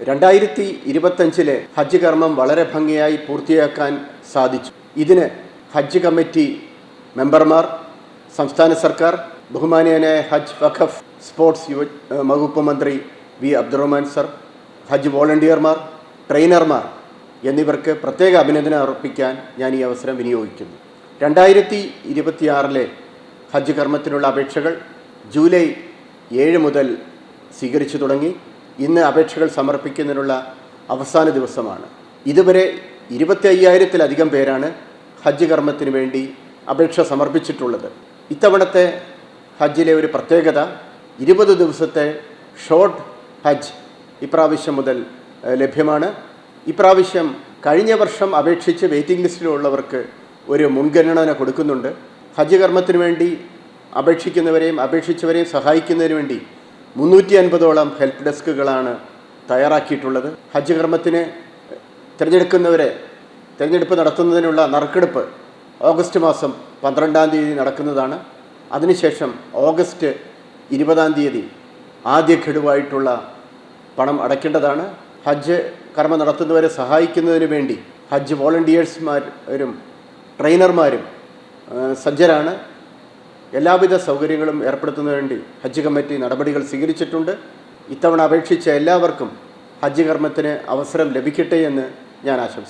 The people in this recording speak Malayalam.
2025 ഹജ്ജ് കർമ്മം വളരെ ഭംഗിയായി പൂർത്തിയാക്കാൻ സാധിച്ചു. ഇതിന് ഹജ്ജ് കമ്മിറ്റി മെമ്പർമാർ, സംസ്ഥാന സർക്കാർ, ബഹുമാനീയനായ ഹജ്ജ് വഖഫ് സ്പോർട്സ് വകുപ്പ് മന്ത്രി വി അബ്ദുറഹ്മാൻ സർ, ഹജ്ജ് വോളണ്ടിയർമാർ, ട്രെയിനർമാർ എന്നിവർക്ക് പ്രത്യേക അഭിനന്ദനം അർപ്പിക്കാൻ ഞാൻ ഈ അവസരം വിനിയോഗിക്കുന്നു. 2026 ഹജ്ജ് കർമ്മത്തിനുള്ള അപേക്ഷകൾ ജൂലൈ 7 മുതൽ സ്വീകരിച്ചു തുടങ്ങി. ഇന്ന് അപേക്ഷകൾ സമർപ്പിക്കുന്നതിനുള്ള അവസാന ദിവസമാണ്. ഇതുവരെ 25,000-ലധികം പേരാണ് ഹജ്ജ് കർമ്മത്തിന് വേണ്ടി അപേക്ഷ സമർപ്പിച്ചിട്ടുള്ളത്. ഇത്തവണത്തെ ഹജ്ജിലെ ഒരു പ്രത്യേകത 20 ദിവസത്തെ ഷോർട്ട് ഹജ്ജ് ഇപ്രാവശ്യം മുതൽ ലഭ്യമാണ്. ഇപ്രാവശ്യം കഴിഞ്ഞ വർഷം അപേക്ഷിച്ച് വെയിറ്റിംഗ് ലിസ്റ്റിലുള്ളവർക്ക് ഒരു മുൻഗണന കൊടുക്കുന്നുണ്ട്. ഹജ്ജ് കർമ്മത്തിന് വേണ്ടി അപേക്ഷിച്ചവരെയും സഹായിക്കുന്നതിന് വേണ്ടി 350ഓളം ഹെൽപ്പ് ഡെസ്കുകളാണ് തയ്യാറാക്കിയിട്ടുള്ളത്. ഹജ്ജ് കർമ്മത്തിന് തിരഞ്ഞെടുപ്പ് നടത്തുന്നതിനുള്ള നറുക്കെടുപ്പ് ഓഗസ്റ്റ് മാസം 12-ാം തീയതി നടക്കുന്നതാണ്. അതിനുശേഷം ഓഗസ്റ്റ് 20-ാം തീയതി ആദ്യ ഘടുവായിട്ടുള്ള പണം അടയ്ക്കേണ്ടതാണ്. ഹജ്ജ് കർമ്മം നടത്തുന്നവരെ സഹായിക്കുന്നതിന് വേണ്ടി ഹജ്ജ് വോളണ്ടിയേഴ്സ്മാരും ട്രെയിനർമാരും സജ്ജരാണ്. എല്ലാവിധ സൗകര്യങ്ങളും ഏർപ്പെടുത്തുന്നതിന് വേണ്ടി ഹജ്ജ് കമ്മിറ്റി നടപടികൾ സ്വീകരിച്ചിട്ടുണ്ട്. ഇത്തവണ അപേക്ഷിച്ച എല്ലാവർക്കും ഹജ്ജ് കർമ്മത്തിന് അവസരം ലഭിക്കട്ടെ എന്ന് ഞാൻ ആശംസിക്കുന്നു.